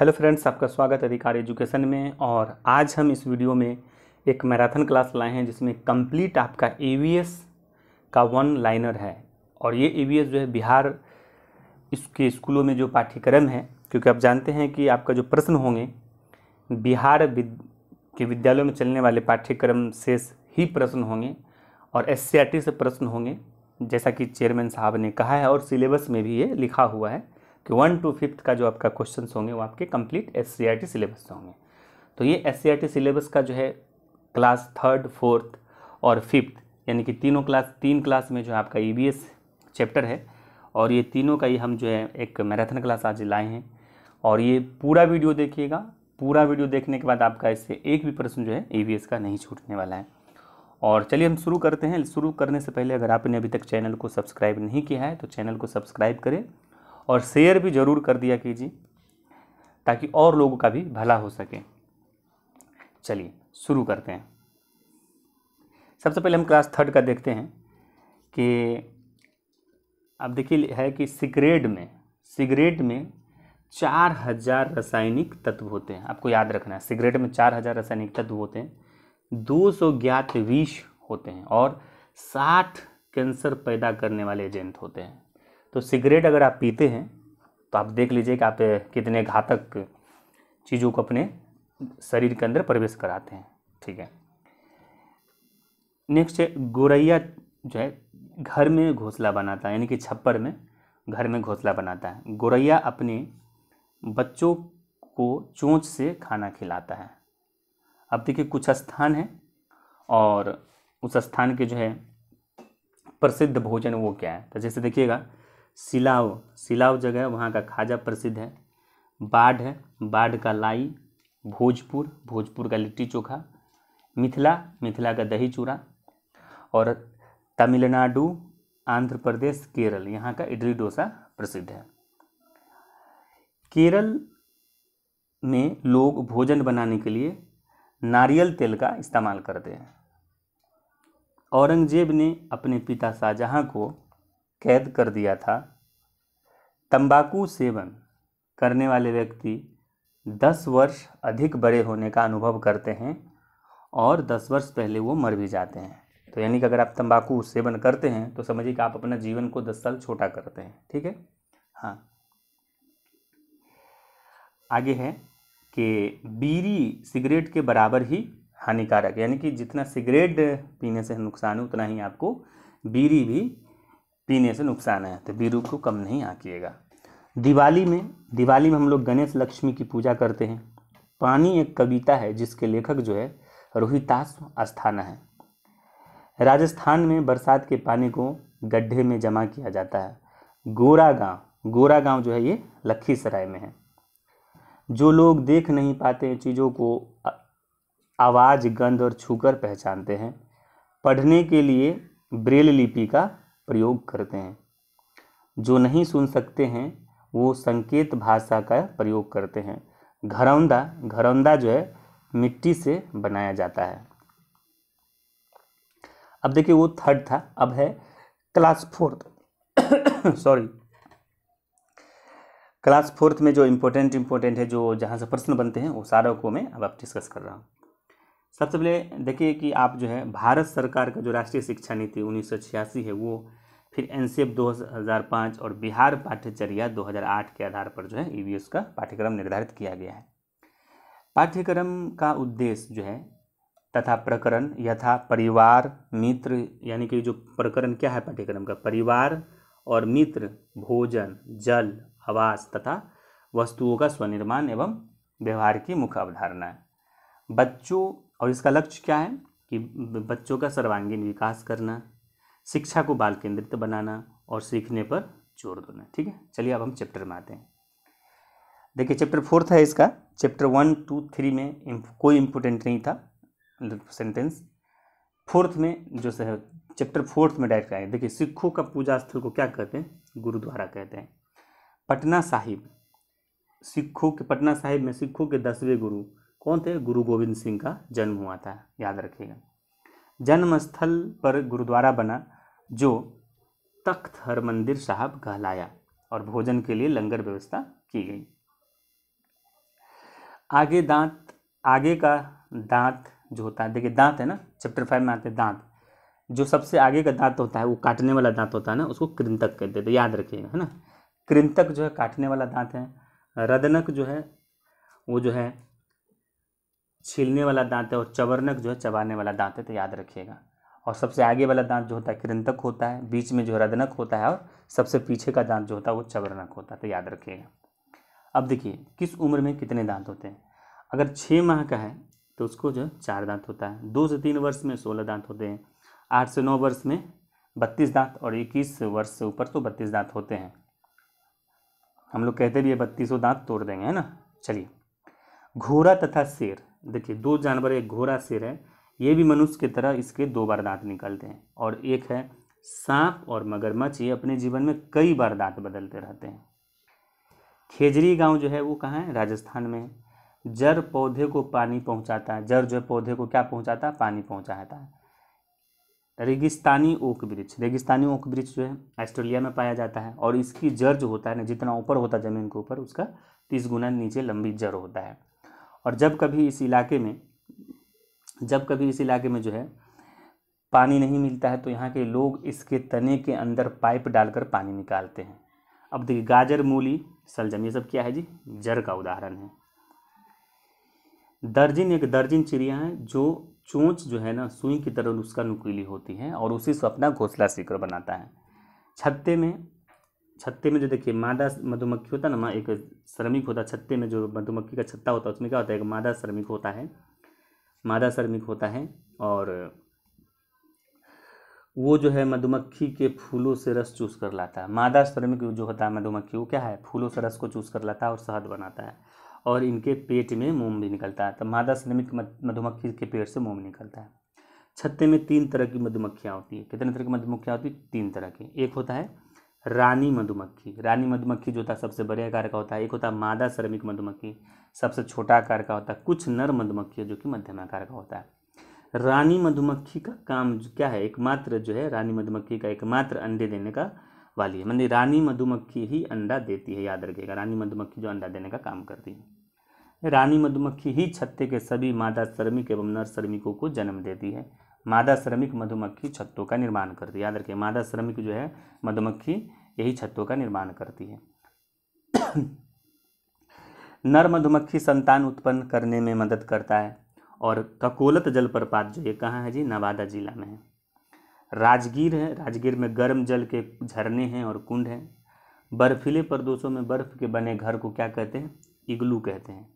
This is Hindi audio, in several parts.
हेलो फ्रेंड्स, आपका स्वागत है अधिकार एजुकेशन में। और आज हम इस वीडियो में एक मैराथन क्लास लाए हैं जिसमें कंप्लीट आपका ईवीएस का वन लाइनर है। और ये ईवीएस जो है बिहार इसके स्कूलों में जो पाठ्यक्रम है, क्योंकि आप जानते हैं कि आपका जो प्रश्न होंगे बिहार के विद्यालयों में चलने वाले पाठ्यक्रम से ही प्रश्न होंगे और एससीईआरटी से प्रश्न होंगे, जैसा कि चेयरमैन साहब ने कहा है। और सिलेबस में भी ये लिखा हुआ है कि 1 to 5 का जो आपका क्वेश्चन होंगे वो आपके कंप्लीट एससीईआरटी सिलेबस से होंगे। तो ये एससीईआरटी सिलेबस का जो है क्लास 3rd, 4th और 5th यानी कि तीन क्लास में जो आपका ईवीएस चैप्टर है, और ये तीनों का ही हम जो है एक मैराथन क्लास आज लाए हैं। और ये पूरा वीडियो देखिएगा। पूरा वीडियो देखने के बाद आपका इससे एक भी प्रश्न जो है ईवीएस का नहीं छूटने वाला है। और चलिए हम शुरू करते हैं। शुरू करने से पहले अगर आपने अभी तक चैनल को सब्सक्राइब नहीं किया है तो चैनल को सब्सक्राइब करें और शेयर भी ज़रूर कर दिया कीजिए ताकि और लोगों का भी भला हो सके। चलिए शुरू करते हैं। सबसे पहले हम क्लास 3rd का देखते हैं कि अब देखिए है कि सिगरेट में 4000 रासायनिक तत्व होते हैं। आपको याद रखना है, सिगरेट में 4000 रासायनिक तत्व होते हैं, 200 ज्ञात विष होते हैं और 60 कैंसर पैदा करने वाले एजेंट होते हैं। तो सिगरेट अगर आप पीते हैं तो आप देख लीजिए कि आप कितने घातक चीज़ों को अपने शरीर के अंदर प्रवेश कराते हैं। ठीक है। नेक्स्ट है गोरैया, जो है घर में घोंसला बनाता है, यानी कि छप्पर में घर में घोंसला बनाता है। गोरैया अपने बच्चों को चोंच से खाना खिलाता है। अब देखिए कुछ स्थान है और उस स्थान के जो है प्रसिद्ध भोजन वो क्या है। तो जैसे देखिएगा सिलाव जगह है, वहाँ का खाजा प्रसिद्ध है। बाढ़ है, बाढ़ का लाई। भोजपुर का लिट्टी चोखा। मिथिला का दही चूड़ा। और तमिलनाडु, आंध्र प्रदेश, केरल, यहाँ का इडली डोसा प्रसिद्ध है। केरल में लोग भोजन बनाने के लिए नारियल तेल का इस्तेमाल करते हैं। औरंगजेब ने अपने पिता शाहजहां को कैद कर दिया था। तंबाकू सेवन करने वाले व्यक्ति 10 वर्ष अधिक बड़े होने का अनुभव करते हैं और 10 वर्ष पहले वो मर भी जाते हैं। तो यानी कि अगर आप तंबाकू सेवन करते हैं तो समझिए कि आप अपना जीवन को 10 साल छोटा करते हैं। ठीक है। हाँ, आगे है कि बीड़ी सिगरेट के बराबर ही हानिकारक, यानी कि जितना सिगरेट पीने से नुकसान है उतना ही आपको बीड़ी भी पीने से नुकसान है। तो बीड़ी को कम नहीं आंकिएगा। दिवाली में हम लोग गणेश लक्ष्मी की पूजा करते हैं। पानी एक कविता है जिसके लेखक जो है रोहितास अस्थाना है। राजस्थान में बरसात के पानी को गड्ढे में जमा किया जाता है। गोरा गांव जो है ये लखीसराय में है। जो लोग देख नहीं पाते चीज़ों को आवाज़, गंध और छूकर पहचानते हैं। पढ़ने के लिए ब्रेल लिपि का प्रयोग करते हैं। जो नहीं सुन सकते हैं वो संकेत भाषा का प्रयोग करते हैं। घरौंदा जो है मिट्टी से बनाया जाता है। अब देखिए वो 3rd था। अब है class 4th sorry, class 4th में जो इम्पोर्टेंट है, जो जहाँ से प्रश्न बनते हैं वो सारा को मैं अब आप डिस्कस कर रहा हूँ। सबसे पहले देखिए कि आप जो है भारत सरकार का जो राष्ट्रीय शिक्षा नीति 1986 है वो, फिर एनसीएफ 2005 और बिहार पाठ्यचर्या 2008 के आधार पर जो है ईवीएस का पाठ्यक्रम निर्धारित किया गया है। पाठ्यक्रम का उद्देश्य जो है तथा प्रकरण यथा परिवार, मित्र, यानी कि जो प्रकरण क्या है पाठ्यक्रम का, परिवार और मित्र, भोजन, जल, आवास तथा वस्तुओं का स्वनिर्माण एवं व्यवहार की मुख्य अवधारणा है। बच्चों, और इसका लक्ष्य क्या है कि बच्चों का सर्वांगीण विकास करना, शिक्षा को बाल केंद्रित बनाना और सीखने पर जोर देना। ठीक है। चलिए अब हम चैप्टर में आते हैं। देखिए चैप्टर 4th है इसका। चैप्टर 1, 2, 3 में कोई इम्पोर्टेंट नहीं था सेंटेंस। 4th में जो है चैप्टर 4th में डायरेक्ट आए। देखिए सिखों का पूजा स्थल को क्या कहते हैं? गुरुद्वारा कहते हैं। पटना साहिब में सिखों के 10वें गुरु कौन थे? गुरु गोविंद सिंह का जन्म हुआ था, याद रखिएगा। जन्म स्थल पर गुरुद्वारा बना जो तख्त हरमंदिर साहब कहलाया और भोजन के लिए लंगर व्यवस्था की गई। आगे दांत, आगे का दांत जो होता है, देखिए दांत है ना, चैप्टर 5 में आते हैं दांत। जो सबसे आगे का दांत होता है वो काटने वाला दांत होता है ना, उसको कृंतक कहते हैं, तो याद रखिएगा, है ना। कृंतक जो है काटने वाला दांत है। रदनक जो है वो जो है छीलने वाला दांत है, और चवर्णक जो है चबाने वाला दांत है, तो याद रखिएगा। और सबसे आगे वाला दांत जो होता है कृंतक होता है, बीच में जो रदनक होता है, और सबसे पीछे का दांत जो होता है वो चवर्णक होता है, तो याद रखिएगा। अब देखिए किस उम्र में कितने दांत होते हैं। अगर 6 माह का है तो उसको जो है 4 दांत होता है। 2 से 3 वर्ष में 16 दांत होते हैं। 8 से 9 वर्ष में 32 दांत, और 21 वर्ष से ऊपर तो 32 दांत होते हैं। हम लोग कहते भी है 32 दांत तोड़ देंगे, है ना। चलिए, घोड़ा तथा शेर, देखिए 2 जानवर, एक घोड़ा शेर है, ये भी मनुष्य की तरह इसके 2 बार दांत निकलते हैं। और एक है सांप और मगरमच्छ, ये अपने जीवन में कई बार दांत बदलते रहते हैं। खेजरी गांव जो है वो कहाँ है, राजस्थान में। जड़ पौधे को पानी पहुंचाता है, जड़ जो है पौधे को क्या पहुंचाता है, पानी पहुंचाता है। रेगिस्तानी ओक वृक्ष, रेगिस्तानी ओक वृक्ष जो है ऑस्ट्रेलिया में पाया जाता है, और इसकी जड़ जो होता है ना, जितना ऊपर होता है ज़मीन के ऊपर, उसका 30 गुना नीचे लंबी जड़ होता है। और जब कभी इस इलाके में जो है पानी नहीं मिलता है, तो यहाँ के लोग इसके तने के अंदर पाइप डालकर पानी निकालते हैं। अब देखिए गाजर, मूली, शलजम, ये सब क्या है जी, जड़ का उदाहरण है। दर्जिन, एक दर्जिन चिड़िया है जो चोंच जो है ना सुई की तरह उसका नुकीली होती है, और उसी से अपना घोंसला सीकर बनाता है। छत्ते में जो देखिए मादा मधुमक्खी होता है ना, एक श्रमिक होता है छत्ते में, जो मधुमक्खी का छत्ता होता है उसमें क्या होता है, एक मादा श्रमिक होता है, और वो जो है मधुमक्खी के फूलों से रस चूस कर लाता है। मादा श्रमिक जो होता है मधुमक्खी, वो क्या है, फूलों से रस को चूस कर लाता है और शहद बनाता है, और इनके पेट में मोम भी निकलता है। तो मादा श्रमिक मधुमक्खी के पेट से मोम निकलता है। छत्ते में 3 तरह की मधुमक्खियाँ होती है। कितने तरह की मधुमक्खियाँ होती है, 3 तरह की। एक होता है रानी मधुमक्खी, रानी मधुमक्खी जो होता है सबसे बड़े आकार का होता है। एक होता है मादा श्रमिक मधुमक्खी, सबसे छोटा आकार का होता है। कुछ नर मधुमक्खी जो कि मध्यम आकार का होता है। रानी मधुमक्खी का काम क्या है, एकमात्र जो है रानी मधुमक्खी का एकमात्र अंडे देने का वाली है, मतलब रानी मधुमक्खी ही अंडा देती है, याद रखिएगा। रानी मधुमक्खी जो अंडा देने का काम करती है। रानी मधुमक्खी ही छत्ते के सभी मादा श्रमिक एवं नर श्रमिकों को जन्म देती है। मादा श्रमिक मधुमक्खी छत्तों का निर्माण करती है, याद रखिए। मादा श्रमिक जो है मधुमक्खी यही छत्तों का निर्माण करती है। नर मधुमक्खी संतान उत्पन्न करने में मदद करता है। और ककोलत जलप्रपात जो ये कहाँ है जी, नवादा जिला में है। राजगीर है, राजगीर में गर्म जल के झरने हैं और कुंड हैं। बर्फीले प्रदेशों में बर्फ के बने घर को क्या कहते हैं, इग्लू कहते हैं।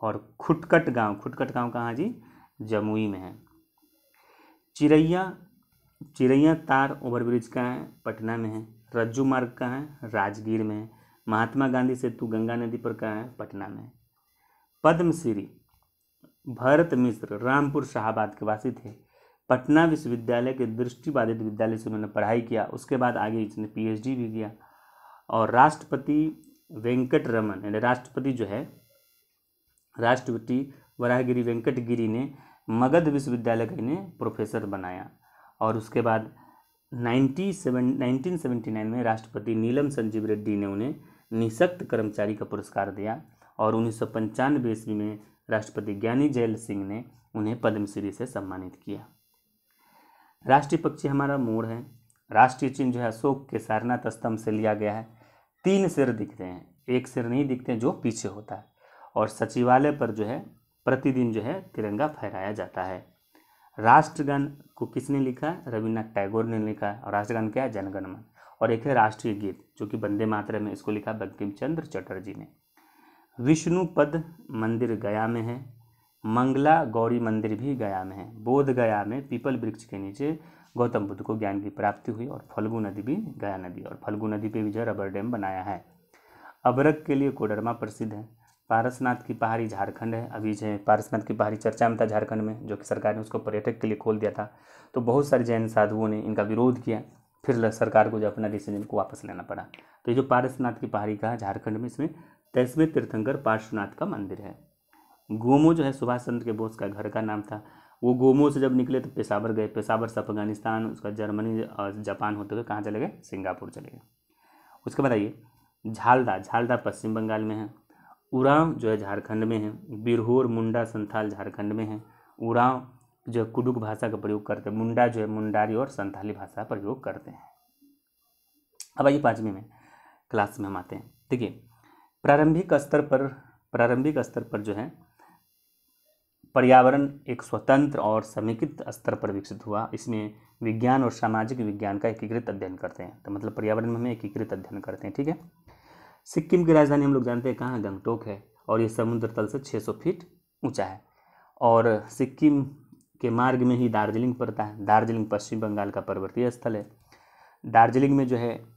और खुटकट गांव कहाँ जी, जमुई में है। चिरैया तार ओवरब्रिज कहाँ है, पटना में है। रज्जू मार्ग कहाँ है, राजगीर में है। महात्मा गांधी सेतु गंगा नदी पर कहाँ है, पटना में। पद्मश्री भरत मिश्र रामपुर शाहाबाद के वासी थे। पटना विश्वविद्यालय के दृष्टिबाधित विद्यालय से उन्होंने पढ़ाई किया, उसके बाद आगे इसने PhD भी किया। और राष्ट्रपति वेंकट रमन, यानी राष्ट्रपति जो है राष्ट्रपति वराहगिरी वेंकट गिरी ने मगध विश्वविद्यालय का इन्हें प्रोफेसर बनाया। और उसके बाद 1979 में राष्ट्रपति नीलम संजीव रेड्डी ने उन्हें निःशक्त कर्मचारी का पुरस्कार दिया। और 1995 ईस्वी में राष्ट्रपति ज्ञानी जैल सिंह ने उन्हें पद्मश्री से सम्मानित किया। राष्ट्रीय पक्षी हमारा मोर है। राष्ट्रीय चिन्ह जो है अशोक के सारनाथ स्तंभ से लिया गया है। 3 सिर दिखते हैं, एक सिर नहीं दिखते जो पीछे होता है। और सचिवालय पर जो है प्रतिदिन जो है तिरंगा फहराया जाता है। राष्ट्रगान को किसने लिखा है, रविन्द्रनाथ टैगोर ने लिखा है। और राष्ट्रगान क्या है, जनगण मन। और एक है राष्ट्रीय गीत जो कि वंदे मातरम है, इसको लिखा बंकिम चंद्र चटर्जी ने। विष्णुपद मंदिर गया में है। मंगला गौरी मंदिर भी गया में है। बोध गया में पीपल वृक्ष के नीचे गौतम बुद्ध को ज्ञान की प्राप्ति हुई। और फल्गु नदी भी गया नदी, और फल्गु नदी पे भी जो रबर डैम बनाया है। अबरक के लिए कोडरमा प्रसिद्ध है। पारसनाथ की पहाड़ी झारखंड है। अभी जो है पारसनाथ की पहाड़ी चर्चा में था झारखंड में, जो कि सरकार ने उसको पर्यटक के लिए खोल दिया था। तो बहुत सारे जैन साधुओं ने इनका विरोध किया, फिर सरकार को जो अपना डिसीजन को वापस लेना पड़ा। तो ये जो पारसनाथ की पहाड़ी का है झारखंड में, इसमें 23वें तीर्थंकर पार्श्वनाथ का मंदिर है। गोमो जो है सुभाष चंद्र के बोस का घर का नाम था। वो गोमो से जब निकले तो पेशावर गए, पेशावर से अफगानिस्तान, उसका जर्मनी और जापान होते हुए कहाँ चले गए, सिंगापुर चले गए। उसके बाद आइए झालदा पश्चिम बंगाल में है। उरांव जो है झारखंड में है, बिरहोर मुंडा संथाल झारखंड में है, उरांव जो कुडुक भाषा का प्रयोग करते हैं, मुंडा जो है मुंडारी और संथाली भाषा प्रयोग करते हैं। अब आइए 5वीं में क्लास में हम आते हैं। देखिए प्रारंभिक स्तर पर जो है पर्यावरण एक स्वतंत्र और समेकित स्तर पर विकसित हुआ। इसमें विज्ञान और सामाजिक विज्ञान का एकीकृत अध्ययन करते हैं, तो मतलब पर्यावरण में हम एकीकृत अध्ययन करते हैं। ठीक है। सिक्किम की राजधानी हम लोग जानते हैं कहाँ, गंगटोक है, और ये समुद्र तल से 600 फीट ऊंचा है। और सिक्किम के मार्ग में ही दार्जिलिंग पड़ता है। दार्जिलिंग पश्चिम बंगाल का पर्वतीय स्थल है। दार्जिलिंग में जो है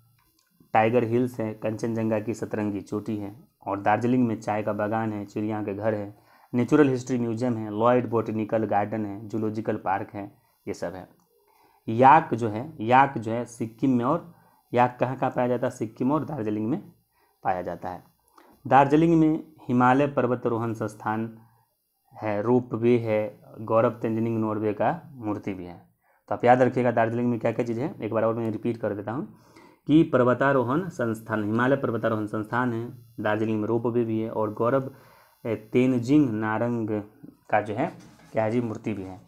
टाइगर हिल्स है, कंचनजंगा की सतरंगी चोटी है, और दार्जिलिंग में चाय का बागान है, चिड़िया के घर है, नेचुरल हिस्ट्री म्यूजियम है, लॉयड बोटेनिकल गार्डन है, जूलॉजिकल पार्क है, ये सब है। याक जो है सिक्किम में, और याक कहाँ कहाँ पाया जाता है, सिक्किम और दार्जिलिंग में पाया जाता है। दार्जिलिंग में हिमालय पर्वतारोहण संस्थान है, रोपवे है, गौरव तेंजिंग नॉर्वे का मूर्ति भी है। तो आप याद रखिएगा दार्जिलिंग में क्या क्या चीज़ है, एक बार और मैं रिपीट कर देता हूँ कि पर्वतारोहण संस्थान, हिमालय पर्वतारोहण संस्थान है, दार्जिलिंग में रोपवे भी है, और गौरव तेंजिंग नारंग का जो है क्या जी मूर्ति भी है।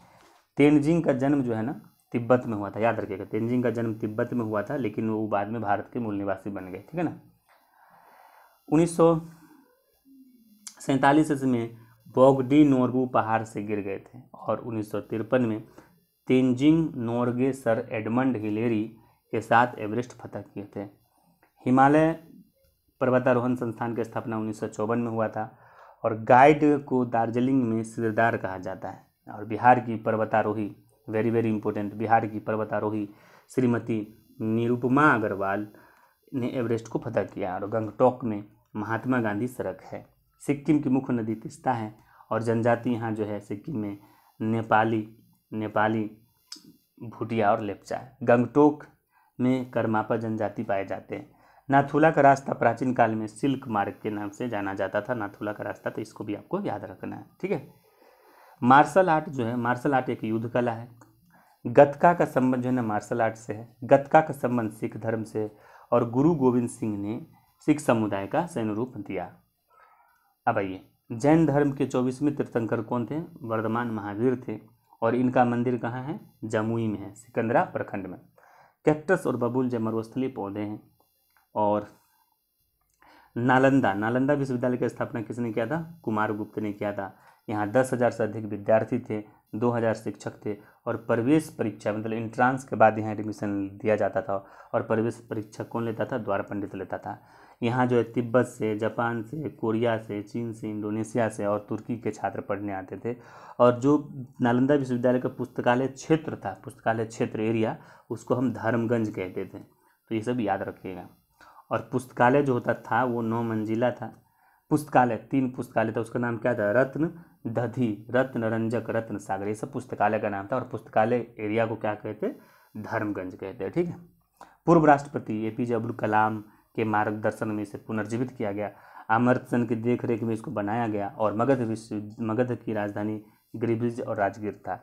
तेंजिंग का जन्म जो है ना तिब्बत में हुआ था, याद रखिएगा तेंजिंग का जन्म तिब्बत में हुआ था, लेकिन वो बाद में भारत के मूल निवासी बन गए। ठीक है ना। 1947 ईस्वी में बोगडी नोर्बू पहाड़ से गिर गए थे, और 1953 में Tenzing Norgay sir Edmund Hillary के साथ एवरेस्ट फतह किए थे। हिमालय पर्वतारोहण संस्थान की स्थापना 1954 में हुआ था, और गाइड को दार्जिलिंग में सिरदार कहा जाता है। और बिहार की पर्वतारोही, वेरी वेरी इंपॉर्टेंट, बिहार की पर्वतारोही श्रीमती निरुपमा अग्रवाल ने एवरेस्ट को फतह किया। और गंगटोक में महात्मा गांधी सड़क है। सिक्किम की मुख्य नदी तीस्ता है, और जनजाति यहाँ जो है सिक्किम में नेपाली भूटिया और लेप्चा है। गंगटोक में करमापा जनजाति पाए जाते हैं। नाथुला का रास्ता प्राचीन काल में सिल्क मार्ग के नाम से जाना जाता था, नाथुला का रास्ता, तो इसको भी आपको याद रखना है। ठीक है। मार्शल आर्ट जो है, मार्शल आर्ट एक युद्ध कला है। गतका का संबंध जो है ना मार्शल आर्ट से है। गतका का संबंध सिख धर्म से, और गुरु गोविंद सिंह ने सिख समुदाय का सैन्य रूप दिया। अब आइए, जैन धर्म के 24वें तीर्थंकर कौन थे, वर्धमान महावीर थे, और इनका मंदिर कहाँ है, जमुई में है, सिकंदरा प्रखंड में। कैक्टस और बबूल जो मरुस्थलीय पौधे हैं। और नालंदा विश्वविद्यालय की स्थापना किसने किया था, कुमारगुप्त ने किया था। यहाँ 10,000 से अधिक विद्यार्थी थे, 2,000 शिक्षक थे, और प्रवेश परीक्षा मतलब एंट्रांस के बाद यहाँ एडमिशन दिया जाता था, और प्रवेश परीक्षा कौन लेता था, द्वार पंडित लेता था। यहाँ जो है तिब्बत से, जापान से, कोरिया से, चीन से, इंडोनेशिया से और तुर्की के छात्र पढ़ने आते थे। और जो नालंदा विश्वविद्यालय का पुस्तकालय क्षेत्र था, पुस्तकालय क्षेत्र एरिया, उसको हम धर्मगंज कहते थे। तो ये सब याद रखिएगा। और पुस्तकालय जो होता था वो 9 मंजिला था। पुस्तकालय 3 पुस्तकालय था, उसका नाम क्या था, रत्न दधि, रत्न रंजक, रत्न सागर, ये सब पुस्तकालय का नाम था। और पुस्तकालय एरिया को क्या कहते, धर्मगंज कहते हैं। ठीक है। पूर्व राष्ट्रपति APJ अब्दुल कलाम के मार्गदर्शन में इसे पुनर्जीवित किया गया। अमर्त्य सेन की देखरेख में इसको बनाया गया, और मगध की राजधानी गिरिब्रिज और राजगीर था।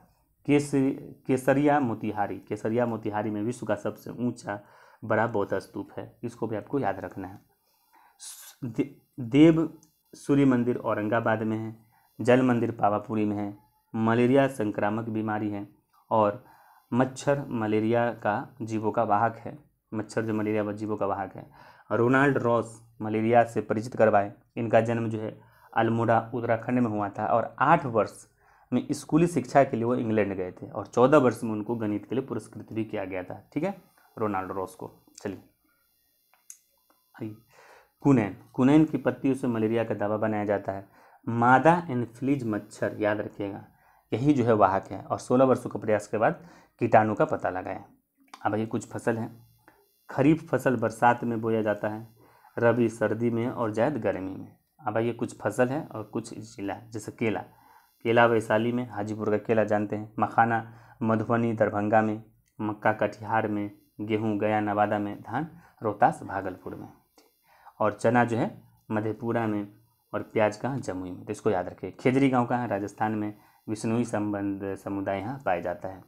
केसरिया मोतिहारी में विश्व का सबसे ऊंचा बड़ा बौद्ध स्तूप है, इसको भी आपको याद रखना है। देव सूर्य मंदिर औरंगाबाद में है। जल मंदिर पावापुरी में है। मलेरिया संक्रामक बीमारी है, और मच्छर मलेरिया का जीवों का वाहक है। मच्छर जो मलेरिया व जीवों का वाहक है। रोनाल्ड रॉस मलेरिया से परिचित करवाए। इनका जन्म जो है अल्मोड़ा उत्तराखंड में हुआ था, और 8 वर्ष में स्कूली शिक्षा के लिए वो इंग्लैंड गए थे, और 14 वर्ष में उनको गणित के लिए पुरस्कृत भी किया गया था। ठीक है, रोनाल्ड रॉस को। चलिए कुनैन की पत्तियों से मलेरिया का दवा बनाया जाता है। मादा एनफ्लीज मच्छर, याद रखिएगा, यही जो है वाहक है, और 16 वर्षों के प्रयास के बाद कीटाणु का पता लगाया। अब ये कुछ फसल हैं। खरीफ फसल बरसात में बोया जाता है, रबी सर्दी में, और जायद गर्मी में। अब ये कुछ फसल है और कुछ जिला है, जैसे केला वैशाली में, हाजीपुर का केला जानते हैं। मखाना मधुबनी दरभंगा में, मक्का कटिहार में, गेहूं गया नवादा में, धान रोहतास भागलपुर में, और चना जो है मधेपुरा में, और प्याज कहाँ, जमुई में। तो इसको याद रखिए। खेजरी गांव कहाँ है, राजस्थान में। विष्णुई संबंध समुदाय यहाँ पाया जाता है।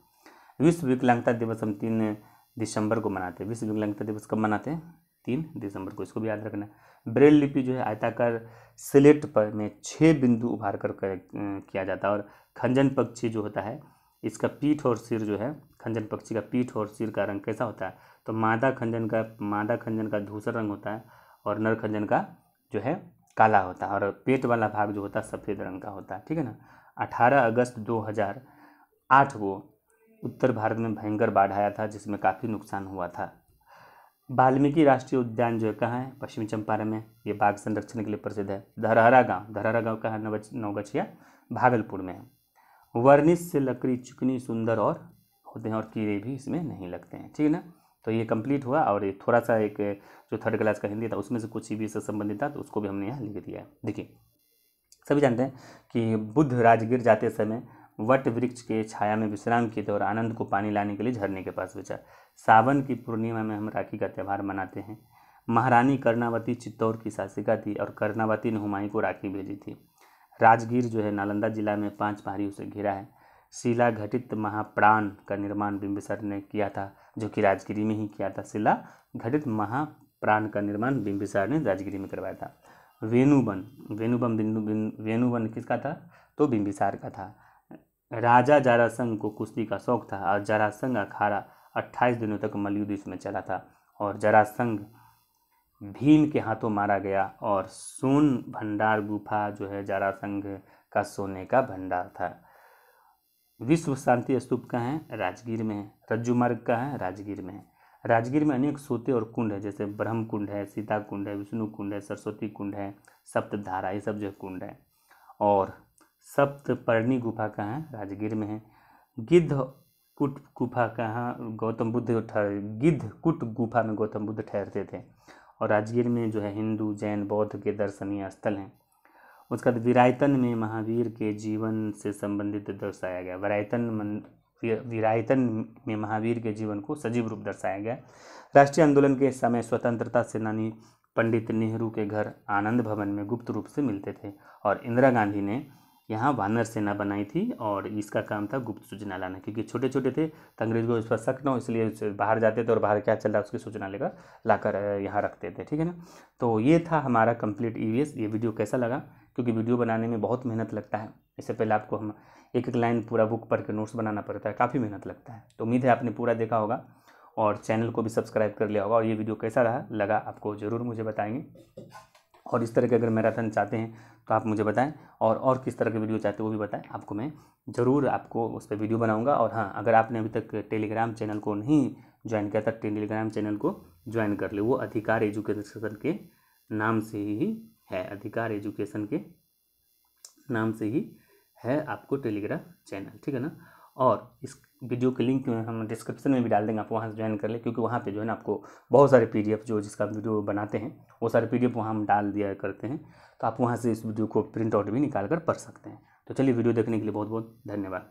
विश्व विकलांगता दिवस हम 3 दिसंबर को मनाते हैं। विश्व विकलांगता दिवस कब मनाते हैं, 3 दिसंबर को, इसको भी याद रखना है। ब्रेल लिपि जो है आयताकार स्लेट पर में 6 बिंदु उभार कर किया जाता है। और खंजन पक्षी जो होता है इसका पीठ और सिर जो है, खंजन पक्षी का पीठ और सिर का रंग कैसा होता है, तो मादा खंजन का धूसर रंग होता है और नर खंजन का जो है काला होता है, और पेट वाला भाग जो होता है सफ़ेद रंग का होता है, ठीक है ना। 18 अगस्त 2008 को उत्तर भारत में भयंकर बाढ़ आया था जिसमें काफ़ी नुकसान हुआ था। वाल्मीकि राष्ट्रीय उद्यान जो है कहाँ है, पश्चिमी चंपारण में, ये बाघ संरक्षण के लिए प्रसिद्ध है। धरहरा गांव कहाँ है, नवगछिया भागलपुर में है। वर्निश से लकड़ी चिकनी सुंदर और होते हैं और कीड़े भी इसमें नहीं लगते हैं, ठीक है ना। तो ये कंप्लीट हुआ। और ये थोड़ा सा एक जो थर्ड क्लास का हिंदी था उसमें से कुछ EVS से संबंधित था तो उसको भी हमने यहाँ लिख दिया है। देखिए सभी जानते हैं कि बुद्ध राजगीर जाते समय वट वृक्ष के छाया में विश्राम किए थे और आनंद को पानी लाने के लिए झरने के पास बचा। सावन की पूर्णिमा में हम राखी का त्यौहार मनाते हैं। महारानी कर्णावती चित्तौड़ की शासिका थी और कर्णावती ने हुमायूं को राखी भेजी थी। राजगीर जो है नालंदा जिला में 5 पहाड़ियों से घिरा है। शिला घटित महाप्राण का निर्माण बिंबिसार ने किया था, जो कि राजगिरी में ही किया था। शिला घटित महाप्राण का निर्माण बिंबिसार ने राजगिरी में करवाया था। वेणुवन किसका था, तो बिंबिसार का था। राजा जरासंध को कुश्ती का शौक था और जरासंध अखाड़ा 28 दिनों तक मलयुद्ध इसमें चला था और जरासंध भीम के हाथों मारा गया। और सोन भंडार गुफा जो है जरासंध का सोने का भंडार था। विश्व शांति स्तूप कहाँ है, राजगीर में है। रज्जू मार्ग कहाँ है, राजगीर में है। राजगीर में अनेक सोते और कुंड है, जैसे ब्रह्म कुंड है, सीता कुंड है, विष्णु कुंड है, सरस्वती कुंड है, सप्तधारा, ये सब जो कुंड है। और सप्तपर्णी गुफा कहाँ है, राजगीर में है। गिद्धकूट गुफा कहाँ, गिद्धकूट गुफा में गौतम बुद्ध ठहरते थे। और राजगीर में जो है हिंदू जैन बौद्ध के दर्शनीय स्थल हैं। उसके बाद विरायतन में महावीर के जीवन से संबंधित दर्शाया गया। विरायतन में महावीर के जीवन को सजीव रूप दर्शाया गया। राष्ट्रीय आंदोलन के समय स्वतंत्रता सेनानी पंडित नेहरू के घर आनंद भवन में गुप्त रूप से मिलते थे और इंदिरा गांधी ने यहाँ वानर सेना बनाई थी और इसका काम था गुप्त सूचना लाना, क्योंकि छोटे छोटे थे तो अंग्रेज को इस पर शक न हो, इसलिए बाहर जाते थे और बाहर क्या चल रहा है उसकी सूचना लेकर लाकर यहाँ रखते थे, ठीक है ना। तो ये था हमारा कंप्लीट EVS। ये वीडियो कैसा लगा, क्योंकि वीडियो बनाने में बहुत मेहनत लगता है। इससे पहले आपको हम एक लाइन पूरा बुक पढ़ के नोट्स बनाना पड़ता है, काफ़ी मेहनत लगता है। तो उम्मीद है आपने पूरा देखा होगा और चैनल को भी सब्सक्राइब कर लिया होगा। और ये वीडियो कैसा लगा आपको ज़रूर मुझे बताएंगे। और इस तरह के अगर मैराथन चाहते हैं तो आप मुझे बताएं, और किस तरह के वीडियो चाहते हैं वो भी बताएं, आपको मैं ज़रूर आपको उस पर वीडियो बनाऊंगा। और हाँ, अगर आपने अभी तक टेलीग्राम चैनल को नहीं ज्वाइन किया था, टेलीग्राम चैनल को ज्वाइन कर ले। वो अधिकार एजुकेशन के नाम से ही है, अधिकार एजुकेशन के नाम से ही है आपको टेलीग्राम चैनल, ठीक है ना। और इस वीडियो के लिंक हम डिस्क्रिप्शन में भी डाल देंगे, आप वहाँ से ज्वाइन कर ले, क्योंकि वहाँ पे जो है ना आपको बहुत सारे PDF जो जिसका वीडियो बनाते हैं वो सारे PDF वहाँ हम डाल दिया करते हैं, तो आप वहाँ से इस वीडियो को प्रिंट आउट भी निकाल कर पढ़ सकते हैं। तो चलिए, वीडियो देखने के लिए बहुत बहुत धन्यवाद।